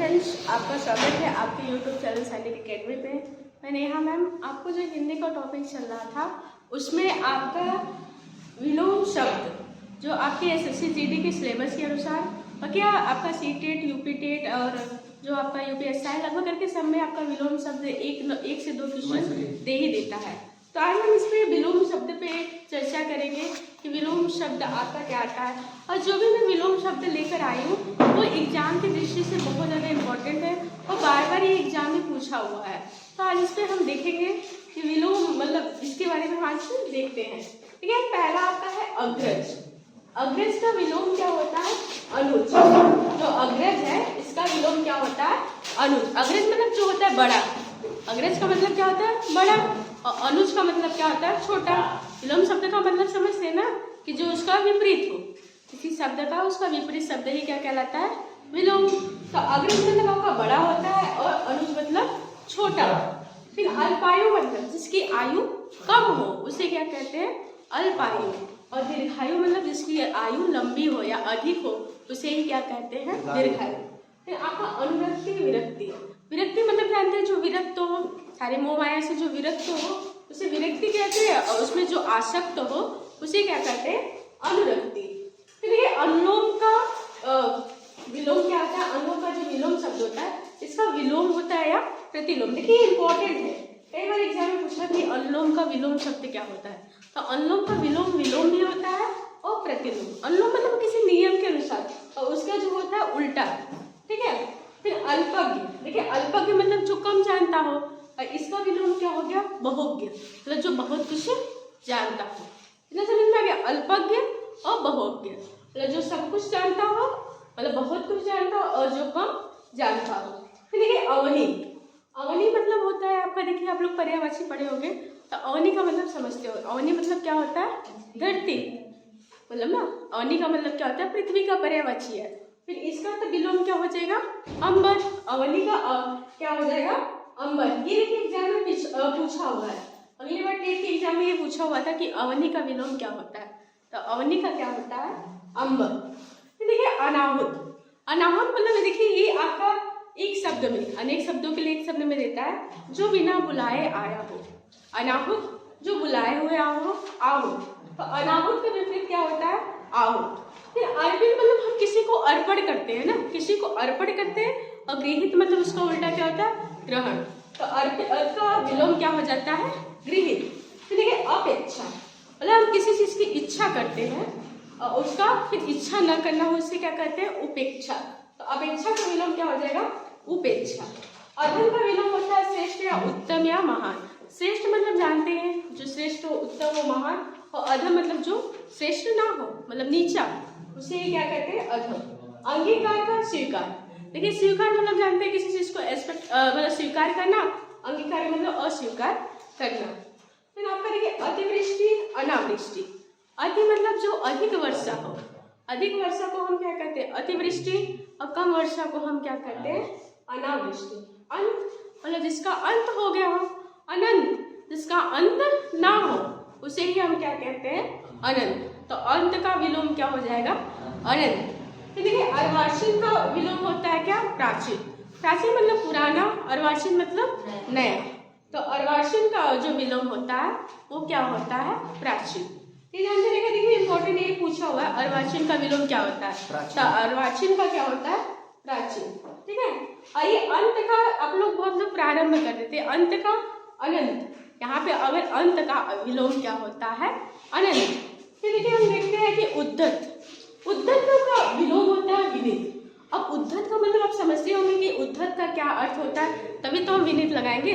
Friends, आपका स्वागत है आपके यूट्यूब चैनल सैनिक अकेडमी पे। मैं नेहा मैम, आपको जो हिंदी का टॉपिक चल रहा था उसमें आपका विलोम शब्द जो आपके एसएससी जीडी के सिलेबस के अनुसार और क्या आपका सी टेट, यूपी टेट और जो आपका यूपीएसआई लगभग करके सब में आपका विलोम शब्द एक से दो क्वेश्चन दे ही देता है। तो आज हम इस पे विलोम शब्द पे चर्चा करेंगे कि विलोम शब्द आपका क्या आता है, और जो भी मैं विलोम शब्द लेकर आई हूँ वो एग्जाम की दृष्टि से बहुत ज़्यादा इम्पोर्टेंट है और बार बार ये एग्जाम में पूछा हुआ है। तो आज इस पे हम देखेंगे कि विलोम मतलब इसके बारे में आज देखते हैं। ठीक है, पहला आपका है अग्रज। अग्रज का विलोम क्या होता है? अनुज। जो अग्रज है इसका विलोम क्या होता है? अनुज। अग्रज मतलब जो होता है बड़ा, अग्रज का मतलब क्या होता है? बड़ा, और अनुज का मतलब क्या होता है? छोटा। विलोम शब्द का मतलब समझते हैं ना कि जो उसका विपरीत हो, किसी शब्द का उसका विपरीत शब्द ही क्या कहलाता है? विलोम। तो अग्रज मतलब आपका बड़ा होता है और अनुज मतलब छोटा। फिर अल्पायु मतलब जिसकी आयु कम हो उसे क्या कहते हैं? अल्पायु। और दीर्घायु मतलब जिसकी आयु लंबी हो या अधिक हो उसे ही क्या कहते हैं? दीर्घायु। फिर आपका अनुरक्ति, विरक्ति। विरक्ति मतलब जानते हैं जो विरक्त हो, सारे मोह माया से जो विरक्त हो उसे विरक्ति कहते हैं, और उसमें जो आसक्त हो उसे क्या कहते हैं? अनुरक्ति। फिर देखिए अनुलोम का विलोम क्या होता है? अनुलोम का जो विलोम शब्द होता है इसका विलोम होता है या प्रतिलोम। देखिए इंपॉर्टेंट है, कई बार एग्जाम में पूछा कि अनुलोम का विलोम शब्द क्या होता है। तो अनुलोम का विलोम विलोम भी होता है और प्रतिलोम। अनुलोम मतलब किसी नियम के अनुसार और उसका जो होता है उल्टा। ठीक है। फिर अल्पज्ञ। देखिए अल्पज्ञ मतलब जो कम जानता हो, और इसका विलोम क्या हो गया? बहुज्ञ, मतलब जो बहुत कुछ जानता हो। इतना समझ में आ गया? अल्पज्ञ और बहुज्ञ मतलब जो सब कुछ जानता हो, मतलब बहुत कुछ जानता हो, और जो कम जानता हो। फिर देखिए अवनी। अवनी मतलब होता है आपका, देखिए आप लोग पर्यायवाची पढ़े होंगे तो अवनी का मतलब समझते हो। अवनी मतलब क्या होता है? धरती, मतलब ना अवनी का मतलब क्या होता है? पृथ्वी का पर्यायवाची है। फिर इसका तो विलोम क्या हो जाएगा? अंबर। अवनी का क्या हो जाएगा? अंबर। ये देखिए एग्जाम में पूछा हुआ है, अगली बार टेट के एग्जाम में ये पूछा हुआ था कि अवनी का विलोम क्या होता है। तो अवनी का क्या होता है? अंबर। फिर देखिए अनाहुत। अनाहुत मतलब देखिए ये आपका एक शब्द में, अनेक शब्दों के लिए एक शब्द में देता है, जो बिना बुलाए आया हो। अनाहुत जो बुलाए हुए आओ, आहूत। तो अनाहुत का विपरीत क्या होता है? आहूत। फिर अर्पित मतलब हम किसी को अर्पण करते हैं ना, किसी को अर्पण करते हैं, और गृहित मतलब उसका उल्टा क्या होता है? ग्रहण। तो अर्पित का विलोम क्या हो जाता है? गृहित। फिर देखिए अपेक्षा, मतलब हम किसी चीज की इच्छा करते हैं और उसका फिर इच्छा न करना हो उसे क्या कहते हैं? उपेक्षा। तो अपेक्षा का विलोम क्या हो जाएगा? उपेक्षा। अधम का विलोम होता है श्रेष्ठ या उत्तम या महान। श्रेष्ठ मतलब जानते हैं जो श्रेष्ठ हो, उत्तम हो, महान, और अधम मतलब जो श्रेष्ठ ना हो मतलब नीचा, उसे क्या कहते हैं? अधम। अंगीकार का स्वीकार। देखिए स्वीकार मतलब जानते हैं किसी चीज को मतलब स्वीकार करना, अंगीकार मतलब अस्वीकार करना। फिर आपका देखिए अतिवृष्टि, अनावृष्टि। अति मतलब जो अधिक वर्षा हो, अधिक वर्षा को हम क्या कहते हैं? अतिवृष्टि, और कम वर्षा को हम क्या कहते हैं? अनावृष्टि। अंत मतलब जिसका अंत हो गया हो। अनंत जिसका अंत ना हो उसे ही हम क्या कहते हैं? अनंत। तो अंत का विलोम क्या हो जाएगा? अनंत। तो देखिए अर्वाचीन का विलोम होता है क्या? प्राचीन। प्राचीन मतलब पुराना, अर्वाचीन मतलब नया। तो अर्वाचीन का जो विलोम होता है वो क्या होता है? प्राचीन। ये जानते रहेगा, देखिए इंपॉर्टेंट ये पूछा हुआ है अर्वाचीन का विलोम क्या होता है। तो अर्वाचीन का क्या होता है? प्राचीन। ठीक है। आइए अंत का आप लोग बहुत लोग प्रारंभ कर देते हैं, अंत का अनंत। यहाँ पे अगर अंत का विलोम क्या होता है? अनंत। फिर देखिए हम देखते हैं कि उद्धत। उद्धत का विलोम होता है विनीत। अब उद्धत का मतलब आप समझते होंगे कि उद्धत का क्या अर्थ होता है, तभी तो हम विनीत लगाएंगे।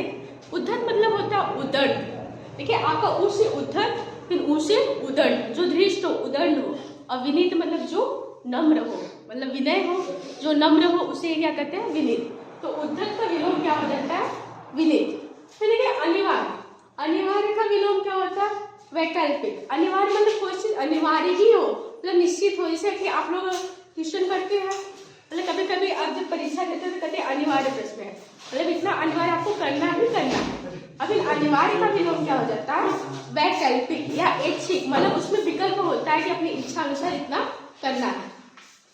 उद्धत मतलब होता है उदंड। देखिए आपका उ से उद्धत, फिर उ से उदंड, जो धृष्ट हो, उदंड हो, और विनीत मतलब जो नम्र हो, मतलब विनय हो, जो नम्र हो उसे क्या कहते हैं? विनीत। तो उद्धत का विलोम क्या हो जाता है? विनीत। फिर देखिए अनिवार्य। अनिवार्य का विलोम क्या होता है? वैकल्पिक। अनिवार्य मतलब कोई चीज अनिवार्य ही हो, मतलब निश्चित हो, जैसे कि आप लोग ट्यूशन करते हैं, मतलब कभी कभी आप जब परीक्षा देते हैं तो कहते हैं अनिवार्य प्रश्न है, मतलब इतना अनिवार्य आपको करना ही करना है। अब इन अनिवार्य का विलोम क्या हो जाता है? वैकल्पिक या ऐच्छिक, मतलब उसमें विकल्प होता है कि अपनी इच्छा अनुसार इतना करना है।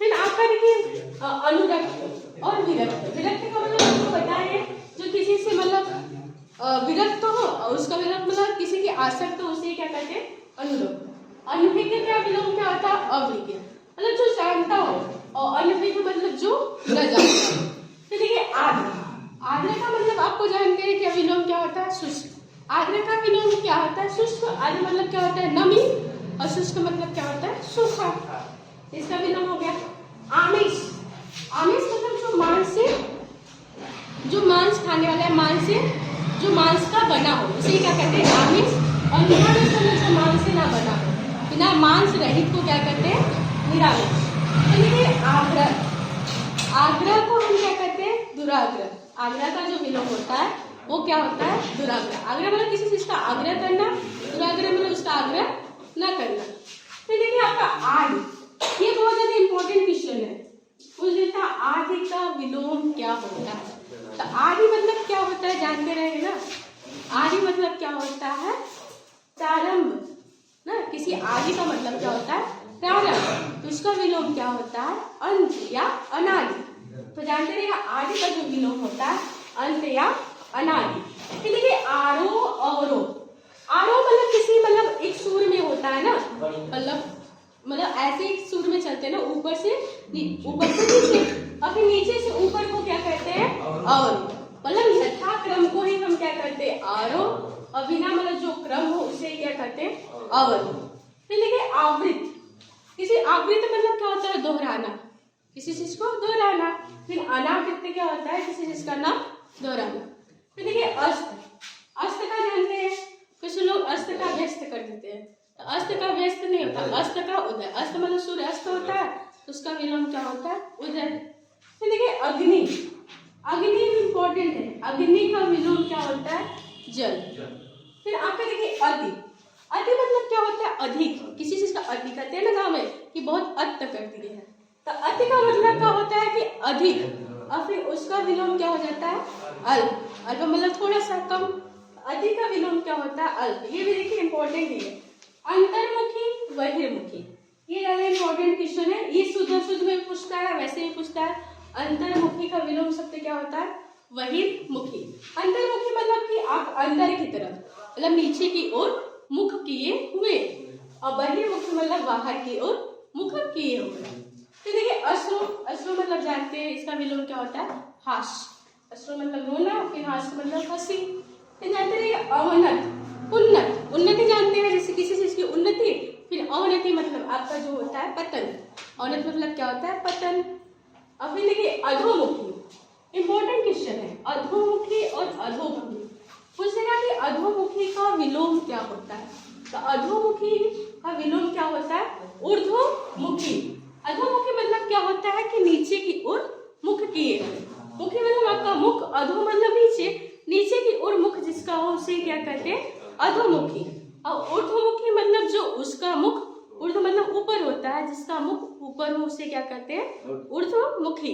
फिर आपका देखिए अनुरक्त। और विरक्त। विरक्त का मतलब आपको पता है, जो किसी से मतलब विरक्त हो, उसका मतलब किसी की आसक्त हो, उसे क्या कहते हैं? अनुरक्त। अनभिज्ञ का विलोम क्या होता है? अभिज्ञ, मतलब जो जानता हो, और अनभिज्ञ मतलब जो न जानता हो। तो देखिए आर्द्र, आर्द्र का मतलब आपको जानते हैं कि विलोम क्या होता है? शुष्क। आर्द्र का विलोम क्या होता है? शुष्क। आर्द्र मतलब क्या होता है? नमी, और शुष्क मतलब क्या होता है? सूखा। इसका विलोम हो गया। आमिष, आमिष मतलब जो मांस से, जो मांस खाने वाला है, मांस से जो मांस का बना हो, उसे क्या कहते हैं? आमिष। और निरामिष मतलब जो मांस से ना बना हो, बिना मांस रहित को क्या कहते हैं? निरामिष। तो देखिए आग्रह, आग्रह को हम क्या कहते हैं? दुराग्रह। आग्रह का जो विलोम होता है वो क्या होता है? दुराग्रह। आग्रह मतलब किसी चीज का आग्रह करना, दुराग्रह मतलब उसका आग्रह न करना। तो देखिए आपका आदि, ये बहुत ज्यादा इंपॉर्टेंट क्वेश्चन है। पूछ देता आदि का विलोम क्या होता है? तो आदि मतलब क्या होता है? जानते रहे ना। आदि मतलब क्या होता है? प्रारंभ ना। किसी आदि का मतलब क्या होता है? प्रारंभ। तो उसका विलोम क्या होता है? अंत या अनादि। तो जानते रहिए आदि का जो विलोम होता है अंत या अनादि। फिर देखिए आरोह अवरोह। आरोह मतलब किसी मतलब एक सुर में होता है ना, मतलब ऐसे एक सुर में चलते हैं ना, ऊपर से नीचे, और फिर नीचे से ऊपर को क्या कहते हैं? अवरोह। मतलब यथा क्रम को ही हम क्या करते हैं? आरोह, और बिना मतलब जो क्रम हो उसे क्या कहते हैं? अवरोह। फिर देखिए आवृत्त, किसी आवृत्त मतलब क्या होता है? दोहराना, किसी चीज को दोहराना। फिर अनावृत्त क्या होता है? किसी चीज का नाम दोहराना। फिर देखिए अस्त, अस्त का जानते हैं, कुछ लोग अस्त का व्यस्त कर देते हैं। तो अस्त का व्यस्त नहीं होता, अस्त का उदय। अस्त मतलब सूर्य अस्त होता है, तो उसका विलोम क्या होता है? उदय। फिर देखिए अग्नि, अग्नि इंपॉर्टेंट है। अग्नि का विलोम क्या होता है? जल। फिर आपका देखिए अति, अति मतलब क्या होता है? अधिक, किसी चीज का अधिक कहते हैं ना गाँव में कि बहुत अत कर दिए है। तो अति का मतलब क्या होता है? कि अधिक, और फिर उसका विलोम क्या हो जाता है? अल्प। अल्प मतलब थोड़ा सा कम। अधिक का विलोम क्या होता है? अल्प। ये भी देखिए इंपॉर्टेंट है। अंतर्मुखी बहिर्मुखी, ये ज्यादा इंपॉर्टेंट क्वेश्चन है। ये शुद्ध में पूछता है, वैसे ही पूछता है। अंतर्मुखी का विलोम शब्द क्या होता है? बहिर्मुखी। अंतर्मुखी मतलब कि आप अंदर की तरफ, मतलब नीचे की ओर मुख किए हुए, और बहिर्मुखी मतलब बाहर की ओर मुख किए हुए। फिर देखिए अश्रु, अश्रु मतलब जानते हैं इसका विलोम क्या होता है? हास्य। अश्रु मतलब रोना, फिर हास्य मतलब हंसी। फिर जानते रहिए अवनत, उन्नत। उन्नति जानते हैं, जैसे किसी चीज की उन्नति। फिर अवनति मतलब आपका जो होता है पतन। अवनत मतलब क्या होता है? पतन। अब फिर देखिए अधोमुखी, इंपॉर्टेंट क्वेश्चन है। अधोमुखी और अधोमुखी पूछेगा कि अधोमुखी का विलोम क्या होता है? तो अधोमुखी का विलोम क्या होता है? ऊर्ध्वमुखी। अधोमुखी मतलब क्या होता है? कि नीचे की ओर मुख किए हुए। मुखी मतलब आपका मुख, अधो मतलब नीचे, नीचे की ओर मुख जिसका हो उसे क्या कहते हैं? अधोमुखी। और ऊर्ध्वमुखी मतलब जो उसका मुख, ऊर्ध्व मतलब ऊपर होता है, जिसका मुख ऊपर हो उसे क्या कहते हैं? ऊर्ध्वमुखी।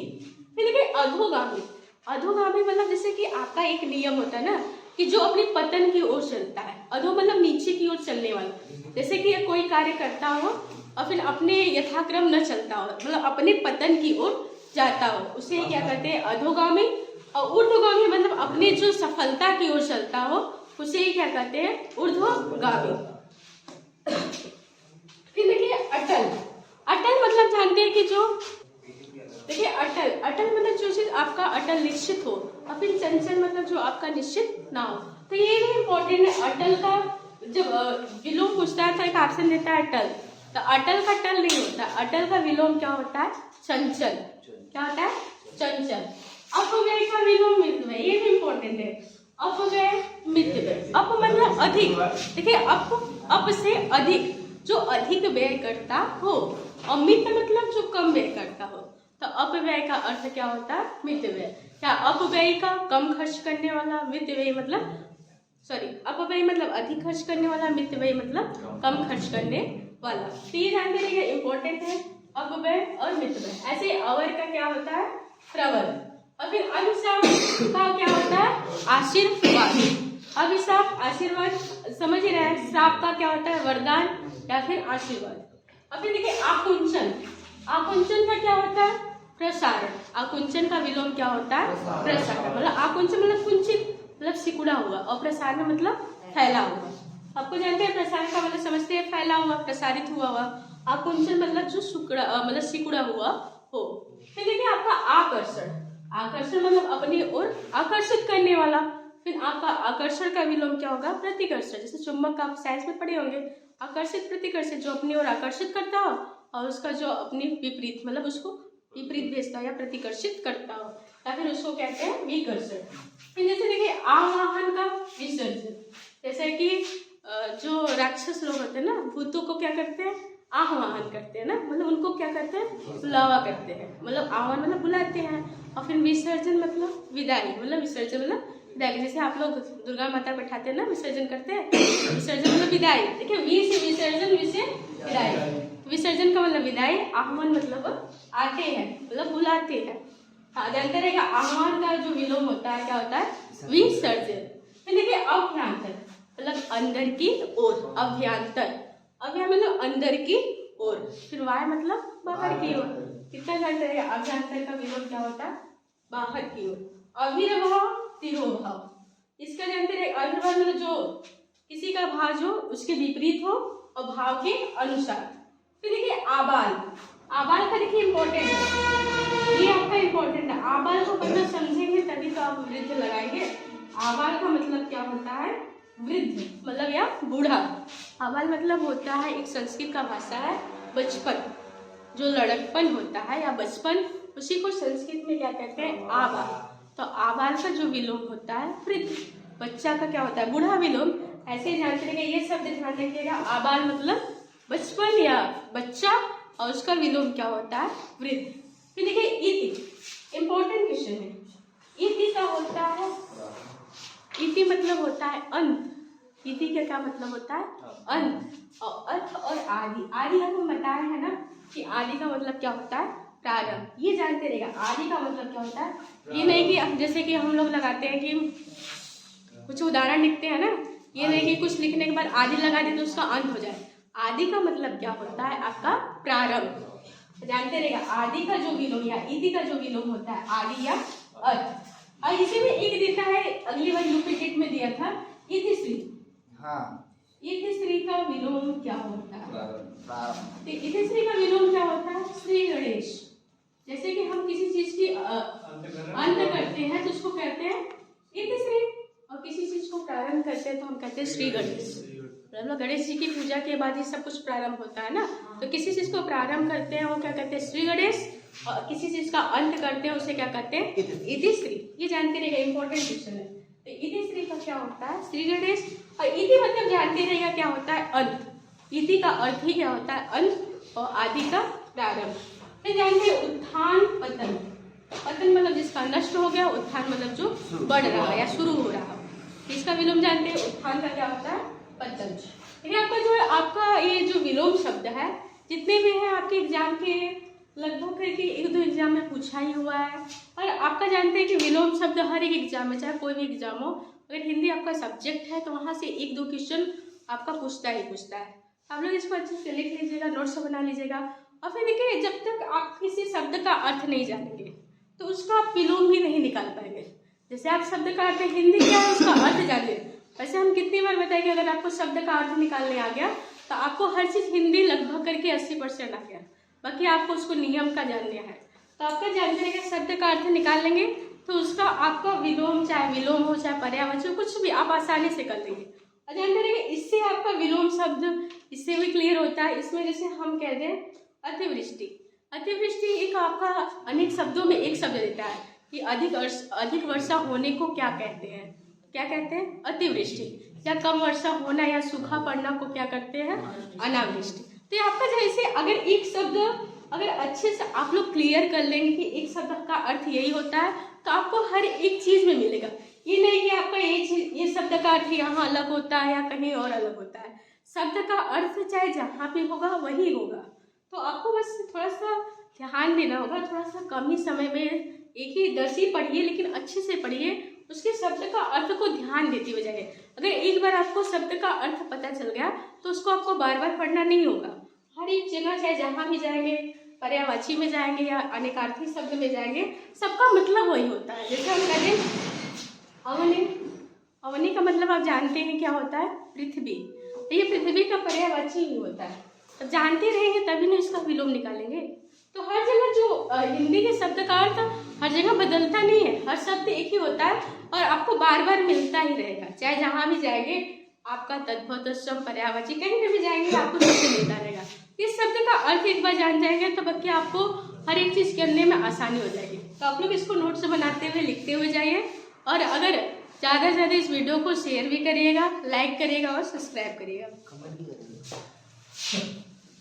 फिर देखिए अधोगामी, अधोगामी मतलब जैसे कि आपका एक नियम होता है ना कि जो अपने पतन की ओर चलता है। अधो मतलब नीचे की ओर चलने वाला, जैसे कि कोई कार्य करता हो और फिर अपने यथाक्रम न चलता हो, मतलब अपने पतन की ओर जाता हो, उसे क्या कहते हैं? अधोगामी। और ऊर्ध्वगामी मतलब अपने जो सफलता की ओर चलता हो उसे क्या कहते हैं? ऊर्ध्वगामी। फिर देखिए अटल, अटल मतलब जानते हैं कि जो, देखिए अटल, अटल मतलब जो चीज आपका अटल निश्चित हो, और फिर चंचल मतलब जो आपका निश्चित ना हो। तो ये भी इम्पोर्टेंट है। अटल का जब विलोम पूछता है तो एक ऑप्शन देता है अटल, तो अटल का टल नहीं होता, अटल का विलोम क्या होता है? चंचल। क्या होता है? चंचल। अपव्यय का विलोम मितव्यय, ये भी इम्पोर्टेंट है। अपव्यय मितव्यय, अप मतलब अधिक। देखिए अप से अधिक, जो अधिक व्यय करता हो, और मित मतलब जो कम व्यय करता हो। तो अपव्यय का अर्थ क्या होता है? मितव्यय। क्या अपव्यय का कम खर्च करने वाला, मितव्यय मतलब अपव्यय मतलब अधिक खर्च करने वाला, मितव्यय मतलब कम खर्च करने वाला। तो ये जानते रहिए, इंपॉर्टेंट है अपव्यय और मितव्यय। ऐसे अवर का क्या होता है? प्रवर। और फिर अभिशाप का क्या होता है? आशीर्वाद। अभिशाप आशीर्वाद समझ रहे हैं। श्राप का क्या होता है? वरदान या फिर आशीर्वाद। और फिर देखिए आकुंचन, आकुंचन का क्या होता है? प्रसारण। आकुंचन का विलोम क्या होता है? प्रसारण। मतलब आकुंचन मतलब कुंचित, मतलब सिकुड़ा हुआ, और प्रसारण मतलब फैला हुआ। आपको जानते हैं प्रसारण का मतलब समझते हैं, फैला हुआ, प्रसारित हुआ हुआ। आकुंचन मतलब जो मतलब सिकुड़ा हुआ हो। फिर देखिए आपका आकर्षण। आकर्षण मतलब अपनी ओर आकर्षित करने वाला। फिर आपका आकर्षण का विलोम क्या होगा? प्रतिकर्षण। जैसे चुंबक का आप साइंस में पढ़े होंगे, आकर्षित प्रतिकर्षित, जो अपनी ओर आकर्षित करता हो और उसका जो अपनी विपरीत मतलब उसको विपरीत भेजता हो या प्रतिकर्षित करता हो, या फिर उसको कहते हैं विकर्षण। फिर जैसे देखिए आवाहन का विसर्जन। जैसे कि जो राक्षस लोग होते हैं ना, भूतों को क्या करते हैं? आह्वान करते हैं ना, मतलब उनको क्या करते हैं? बुलावा करते हैं। मतलब आह्वान मतलब बुलाते हैं, और फिर विसर्जन मतलब विदाई, मतलब विसर्जन मतलब विदाई। जैसे आप लोग दुर्गा माता बैठाते हैं ना, विसर्जन करते हैं, विसर्जन मतलब विदाई। देखिए वी से विसर्जन, वी से विदाई। विसर्जन का मतलब विदाई, आह्वान मतलब आते हैं, मतलब बुलाते हैं। हाँ, जानते रहेगा आह्वान का जो विलोम होता है क्या होता है? विसर्जन। फिर देखिए अभ्यंतर मतलब अंदर की ओर, अभ्यंतर। अभ्यंतर मतलब अंदर की ओर। फिर वाय मतलब बाहर की ओर। कितना जानते रहेगा अभ्यंतर का विलोम क्या होता है? बाहर की ओर। अविर्भाव, तिरोभाव। इसका जानते रहे, अविर्भाव मतलब जो किसी का भाव जो उसके विपरीत हो और भाव के अनुसार। फिर देखिए आबाल। आबाल का देखिए इंपॉर्टेंट है, ये आपका इंपॉर्टेंट है। आबाल को पढ़ना समझेंगे तभी तो आप वृद्ध लगाएंगे। आबाल का मतलब क्या होता है? वृद्ध मतलब या बूढ़ा। आबाल मतलब होता है, एक संस्कृत का भाषा है, बचपन, जो लड़कपन होता है या बचपन, उसी को संस्कृत में क्या कहते हैं? आबाल। तो आबाल का जो विलोम होता है वृद्ध। बच्चा का क्या होता है? बूढ़ा विलोम। ऐसे जानते रहिए, ये शब्द ध्यान रखिएगा। आबाल मतलब बचपन या बच्चा, और उसका विलोम क्या होता है? वृद्ध। फिर देखिए इति, इंपॉर्टेंट क्वेश्चन है। इति का होता है, इति मतलब होता है अंत। इति का क्या मतलब होता है? अंत। और अर्थ और आदि, आदि हम बताए हैं ना कि आदि का मतलब क्या होता है? प्रारंभ। ये जानते रहेगा आदि का मतलब क्या होता है। ये नहीं कि जैसे कि हम लोग लगाते हैं कि कुछ उदाहरण लिखते हैं ना, ये नहीं कि कुछ लिखने के बाद आदि लगा दे तो उसका अंत हो जाए। आदि का मतलब क्या होता है? आपका प्रारंभ। जानते रहेगा आदि का जो विलोम या इति का जो विलोम होता है आदि या अर्थ। और इसी में एक देता है, अगली बार यूपी में दिया था, इतिश्री। हाँ, इतिश्री का विलोम क्या होता है? इतिश्री का विलोम क्या होता है? श्री गणेश। जैसे कि हम किसी चीज की अंत करते हैं तो उसको कहते हैं इतिश्री, और किसी चीज को प्रारंभ करते हैं तो हम कहते हैं श्री गणेश। मतलब गणेश जी की पूजा के बाद ही सब कुछ प्रारंभ होता है ना, तो किसी चीज को प्रारंभ करते हैं वो क्या कहते हैं? श्री गणेश, और किसी चीज का अंत करते हैं उसे क्या कहते हैं? इतिश्री। ये जानते रहेगा, इंपॉर्टेंट क्वेश्चन है। तो इतिश्री का क्या होता है? श्री गणेश। और इति मतलब जानते रहेगा क्या होता है? अंत। इति का अर्थ ही क्या होता है? अंत, और आदि का प्रारंभ। फिर जानते हैं उत्थान पतन। पतन मतलब जिसका नष्ट हो गया, उत्थान मतलब जो बढ़ रहा है या शुरू हो रहा है। इसका विलोम जानते हैं, उत्थान का क्या होता है? पतन। ठीक है, आपका जो है आपका ये जो विलोम शब्द है जितने भी हैं आपके एग्जाम के लगभग करके एक दो एग्जाम में पूछा ही हुआ है। और आपका जानते हैं कि विलोम शब्द हर एक एग्जाम में, चाहे कोई भी एग्जाम हो, अगर हिंदी आपका सब्जेक्ट है तो वहाँ से एक दो क्वेश्चन आपका पूछता ही पूछता है। आप लोग इसको अच्छे से लिख लीजिएगा, नोट्स बना लीजिएगा। और फिर देखिए जब तक आप किसी शब्द का अर्थ नहीं जानेंगे तो उसका आप विलोम भी नहीं निकाल पाएंगे। जैसे आप शब्द का अर्थ हिंदी क्या है उसका अर्थ जानिए, वैसे हम कितनी बार बताएं कि अगर आपको शब्द का अर्थ निकालने आ गया तो आपको हर चीज हिंदी लगभग करके 80% आ गया, बाकी आपको उसको नियम का जानना है। तो आपका जानते रहेगा शब्द का अर्थ निकाल लेंगे तो उसका आपका विलोम, चाहे विलोम हो चाहे पर्यायवाची, कुछ भी आप आसानी से कर लेंगे। और जानते रहेंगे इससे आपका विलोम शब्द इससे भी क्लियर होता है। इसमें जैसे हम कह दें अतिवृष्टि, अतिवृष्टि एक आपका अनेक शब्दों में एक शब्द देता है कि अधिक वर्षा होने को क्या कहते हैं? क्या कहते हैं? अतिवृष्टि। या कम वर्षा होना या सूखा पड़ना को क्या करते हैं? अनावृष्टि। तो ये आपका जैसे अगर एक शब्द अगर अच्छे से आप लोग क्लियर कर लेंगे कि एक शब्द का अर्थ यही होता है तो आपको हर एक चीज में मिलेगा। ये नहीं कि आपका ये शब्द का अर्थ यहाँ अलग होता है या कहीं और अलग होता है। शब्द का अर्थ चाहे जहाँ पे होगा वही होगा। तो आपको बस थोड़ा सा ध्यान देना होगा, थोड़ा सा कम ही समय में एक ही 10 ही पढ़िए लेकिन अच्छे से पढ़िए, उसके शब्द का अर्थ को ध्यान देते हुए जाइए। अगर एक बार आपको शब्द का अर्थ पता चल गया तो उसको आपको बार बार पढ़ना नहीं होगा। हर एक जगह चाहे जहाँ भी जाएंगे पर्यायवाची में जाएंगे या अनेकार्थी शब्द में जाएंगे, सबका मतलब वही होता है। जैसे हम कहें अवनी, अवनी का मतलब आप जानते हैं क्या होता है, पृथ्वी। तो ये पृथ्वी का पर्यायवाची ही होता है। तो जानते रहेंगे तभी ना इसका विलोम निकालेंगे। तो हर जगह जो हिंदी के शब्द का अर्थ हर जगह बदलता नहीं है, हर शब्द एक ही होता है और आपको बार बार मिलता ही रहेगा। चाहे जहाँ भी जाएंगे आपका तद्भव तत्सम पर्यायवाची कहीं पे भी जाएंगे आपको शब्द मिलता रहेगा। इस शब्द का अर्थ एक बार जान जाएंगे तो बाकी आपको हर एक चीज करने में आसानी हो जाएगी। तो आप लोग इसको नोट्स बनाते हुए लिखते हुए जाइए और अगर ज़्यादा से ज़्यादा इस वीडियो को शेयर भी करिएगा, लाइक करिएगा और सब्सक्राइब करिएगा।